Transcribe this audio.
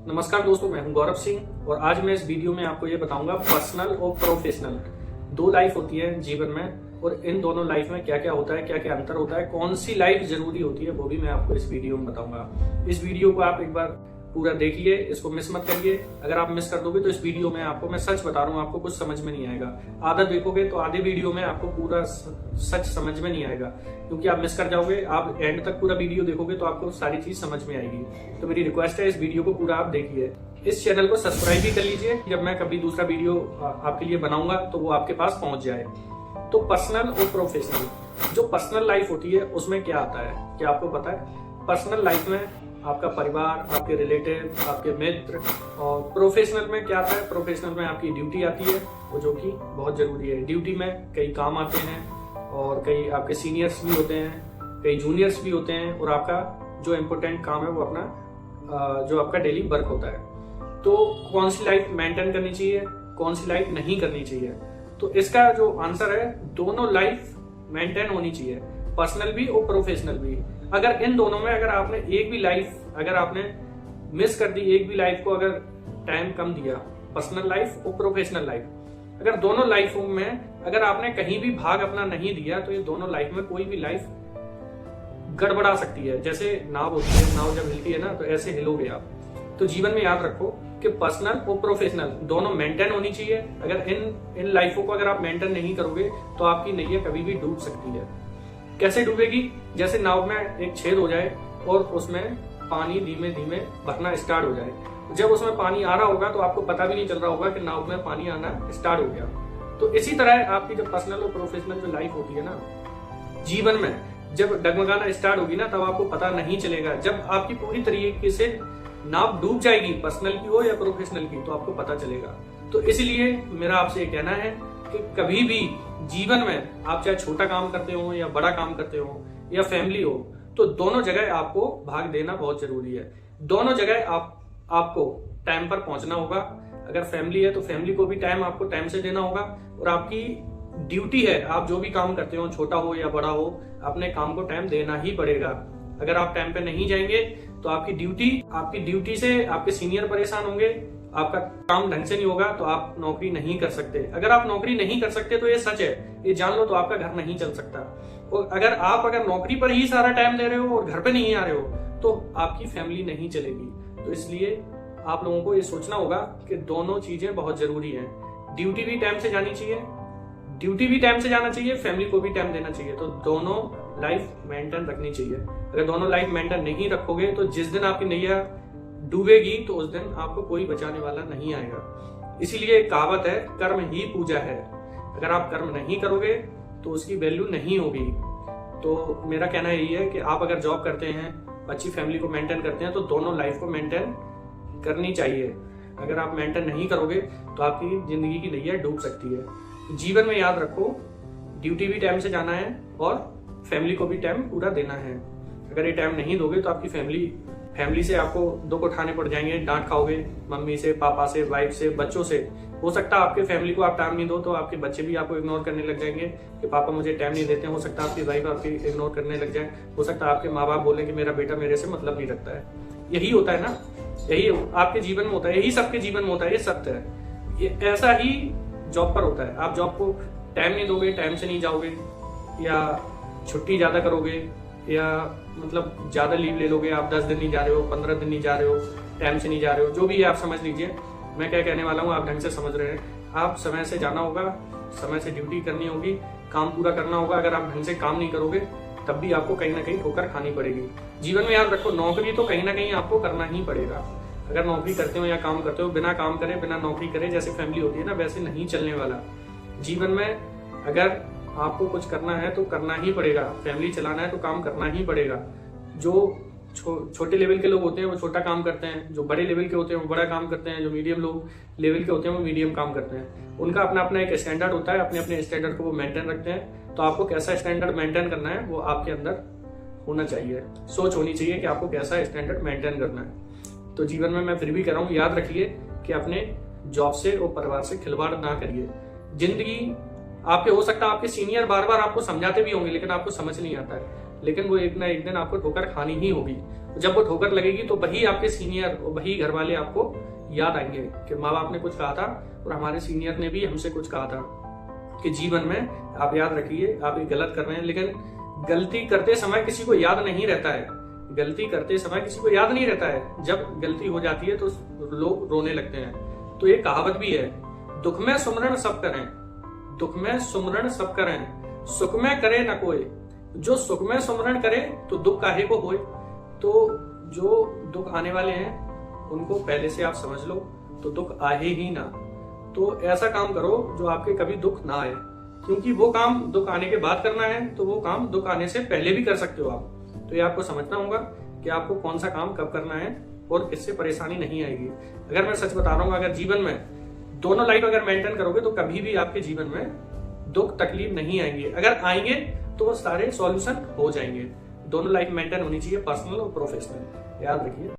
नमस्कार दोस्तों, मैं हूं गौरव सिंह और आज मैं इस वीडियो में आपको ये बताऊंगा पर्सनल और प्रोफेशनल दो लाइफ होती है जीवन में, और इन दोनों लाइफ में क्या क्या होता है, क्या क्या अंतर होता है, कौन सी लाइफ जरूरी होती है, वो भी मैं आपको इस वीडियो में बताऊंगा। इस वीडियो को आप एक बार पूरा देखिए, इसको मिस मत करिए। अगर आप मिस कर दोगे तो इस वीडियो में आपको, मैं सच बता रहा हूँ, आपको कुछ समझ में नहीं आएगा। आधा देखोगे तो आधे वीडियो में आपको पूरा सच समझ में नहीं आएगा, क्योंकि आप मिस कर जाओगे। आप एंड तक पूरा वीडियो देखोगे तो आपको सारी चीज समझ में आएगी। तो मेरी रिक्वेस्ट है, इस वीडियो को पूरा आप देखिए। इस चैनल को सब्सक्राइब भी कर लीजिए, जब मैं कभी दूसरा वीडियो आपके लिए बनाऊंगा तो वो आपके पास पहुंच जाए। तो पर्सनल और प्रोफेशनल, जो पर्सनल लाइफ होती है उसमें क्या आता है, क्या आपको पता है? पर्सनल लाइफ में आपका परिवार, आपके रिलेटिव, आपके मित्र, और प्रोफेशनल में क्या आता है? प्रोफेशनल में आपकी ड्यूटी आती है, वो जो कि बहुत जरूरी है। ड्यूटी में कई काम आते हैं और कई आपके सीनियर्स भी होते हैं, कई जूनियर्स भी होते हैं, और आपका जो इम्पोर्टेंट काम है वो अपना जो आपका डेली वर्क होता है। तो कौन सी लाइफ मेंटेन करनी चाहिए, कौन सी लाइफ नहीं करनी चाहिए? तो इसका जो आंसर है, दोनों लाइफ मेंटेन होनी चाहिए, पर्सनल भी और प्रोफेशनल भी। अगर इन दोनों में अगर आपने एक भी लाइफ अगर आपने मिस कर दी, एक भी लाइफ को अगर टाइम कम दिया, पर्सनल लाइफ और प्रोफेशनल लाइफ, अगर दोनों लाइफों में अगर आपने कहीं भी भाग अपना नहीं दिया, तो ये दोनों लाइफ में कोई भी लाइफ गड़बड़ा सकती है। जैसे नाव होती है, नाव जब हिलती है ना, तो ऐसे हिलोगे आप। तो जीवन में याद रखो कि पर्सनल और प्रोफेशनल दोनों मेंटेन होनी चाहिए। अगर इन लाइफों को अगर आप मेंटेन नहीं करोगे तो आपकी नैया कभी भी डूब सकती है। कैसे डूबेगी? जैसे नाव में एक छेद हो जाए और उसमें पानी धीमे धीमे भरना स्टार्ट हो जाए। जब उसमें पानी आ रहा होगा तो आपको पता भी नहीं चल रहा होगा कि नाव में पानी आना स्टार्ट हो गया। तो इसी तरह आपकी जब पर्सनल और प्रोफेशनल जो लाइफ होती है ना, जीवन में जब डगमगाना स्टार्ट होगी ना, तब आपको पता नहीं चलेगा। जब आपकी पूरी तरीके से नाव डूब जाएगी, पर्सनल की हो या प्रोफेशनल की, तो आपको पता चलेगा। तो इसलिए मेरा आपसे ये कहना है कि कभी भी जीवन में आप चाहे छोटा काम करते हो या बड़ा काम करते हो या फैमिली हो, तो दोनों जगह आपको भाग देना बहुत जरूरी है। दोनों जगह आपको टाइम पर पहुंचना होगा। अगर फैमिली है तो फैमिली को भी टाइम आपको टाइम से देना होगा, और आपकी ड्यूटी है, आप जो भी काम करते हो, छोटा हो या बड़ा हो, अपने काम को टाइम देना ही पड़ेगा। अगर आप टाइम पे नहीं जाएंगे तो आपकी ड्यूटी से आपके सीनियर परेशान होंगे, आपका काम ढंग से नहीं होगा, तो आप नौकरी नहीं कर सकते। अगर आप नौकरी नहीं कर सकते तो ये सच है, ये जान लो, तो आपका घर नहीं चल सकता। और अगर नौकरी पर ही सारा टाइम दे रहे हो और घर पे नहीं आ रहे हो, तो आपकी फैमिली नहीं चलेगी। तो इसलिए आप लोगों को ये सोचना होगा कि दोनों चीजें बहुत जरूरी हैं। ड्यूटी भी टाइम से जानी चाहिए, ड्यूटी भी टाइम से जाना चाहिए, फैमिली को भी टाइम देना चाहिए। तो दोनों लाइफ मेंटेन रखनी चाहिए। अगर दोनों लाइफ मेंटेन नहीं रखोगे तो जिस दिन आपकी नैया डूबेगी तो उस दिन आपको कोई बचाने वाला नहीं आएगा। इसीलिए एक कहावत है, कर्म ही पूजा है। अगर आप कर्म नहीं करोगे तो उसकी वैल्यू नहीं होगी। तो मेरा कहना यही है कि आप अगर जॉब करते हैं, अच्छी फैमिली को मेंटेन करते हैं, तो दोनों लाइफ को मेंटेन करनी चाहिए। अगर आप मेंटेन नहीं करोगे तो आपकी जिंदगी की नैया डूब सकती है। जीवन में याद रखो, ड्यूटी भी टाइम से जाना है और फैमिली को भी टाइम पूरा देना है। अगर ये टाइम नहीं दोगे तो आपकी फैमिली से आपको दुख उठाने पड़ जाएंगे, डांट खाओगे मम्मी से, पापा से, वाइफ से, बच्चों से। हो सकता है आपके फैमिली को आप टाइम नहीं दो तो आपके बच्चे भी आपको इग्नोर करने लग जाएंगे कि पापा मुझे टाइम नहीं देते हैं। हो सकता है आपकी वाइफ आपकी इग्नोर करने लग जाए। हो सकता है आपके माँ बाप बोले कि मेरा बेटा मेरे से मतलब नहीं रखता है। यही होता है ना, यही आपके जीवन में होता है, यही सबके जीवन में होता है, ये सत्य है। ये ऐसा ही जॉब पर होता है। आप जॉब को टाइम नहीं दोगे, टाइम से नहीं जाओगे, या छुट्टी ज्यादा करोगे, या मतलब ज्यादा लीव ले लोगे, आप 10 दिन नहीं जा रहे हो, 15 दिन नहीं जा रहे हो, टाइम से नहीं जा रहे हो, जो भी है आप समझ लीजिए। मैं क्या कहने वाला हूँ आप ढंग से समझ रहे हैं। आप समय से जाना होगा, समय से ड्यूटी करनी होगी, काम पूरा करना होगा। अगर आप ढंग से काम नहीं करोगे तब भी आपको कहीं ना कहीं ठोकर खानी पड़ेगी। जीवन में याद रखो, नौकरी तो कहीं ना कहीं आपको करना ही पड़ेगा। अगर नौकरी करते हो या काम करते हो, बिना काम करे, बिना नौकरी करे, जैसे फैमिली होती है ना, वैसे नहीं चलने वाला। जीवन में अगर आपको कुछ करना है तो करना ही पड़ेगा, फैमिली चलाना है तो काम करना ही पड़ेगा। जो छोटे लेवल के लोग होते हैं वो छोटा काम करते हैं, जो बड़े लेवल के होते हैं वो बड़ा काम करते हैं, जो मीडियम लोग लेवल के होते हैं वो मीडियम काम करते हैं। उनका अपना अपना एक स्टैंडर्ड होता है, अपने अपने स्टैंडर्ड को वो मेंटेन रखते हैं। तो आपको कैसा स्टैंडर्ड मेंटेन करना है वो आपके अंदर होना चाहिए, सोच होनी चाहिए कि आपको कैसा स्टैंडर्ड मेंटेन करना है। तो जीवन में मैं फिर भी कह रहा हूँ, याद रखिए कि अपने जॉब से और परिवार से खिलवाड़ ना करिए। जिंदगी आपके, हो सकता है आपके सीनियर बार बार आपको समझाते भी होंगे लेकिन आपको समझ नहीं आता है, लेकिन वो एक ना एक दिन आपको ठोकर खानी ही होगी। जब वो ठोकर लगेगी तो वही आपके सीनियर और वही घर वाले आपको याद आएंगे कि माँ बाप ने कुछ कहा था और हमारे सीनियर ने भी हमसे कुछ कहा था कि जीवन में आप याद रखिए आप ये गलत कर रहे हैं। लेकिन गलती करते समय किसी को याद नहीं रहता है, गलती करते समय किसी को याद नहीं रहता है। जब गलती हो जाती है तो लोग रोने लगते हैं। तो ये कहावत भी है, दुख में सुमरण सब करें, दुख में सुमरण सब करें, सुख में करे न कोई। जो सुख में सुमरण करे तो दुख काहे को होए। तो जो दुख आने वाले हैं उनको पहले से आप समझ लो तो दुख आए ही ना। तो ऐसा काम करो जो आपके कभी दुख ना आए, क्योंकि वो काम दुख आने के बाद करना है तो वो काम दुख आने से पहले भी कर सकते हो आप। तो ये आपको समझना होगा कि आपको कौन सा काम कब करना है और इससे परेशानी नहीं आएगी। अगर मैं सच बता रहा हूँ, अगर जीवन में दोनों लाइफ अगर मेंटेन करोगे तो कभी भी आपके जीवन में दुख तकलीफ नहीं आएंगे। अगर आएंगे तो वो सारे सॉल्यूशन हो जाएंगे। दोनों लाइफ मेंटेन होनी चाहिए, पर्सनल और प्रोफेशनल, याद रखिए।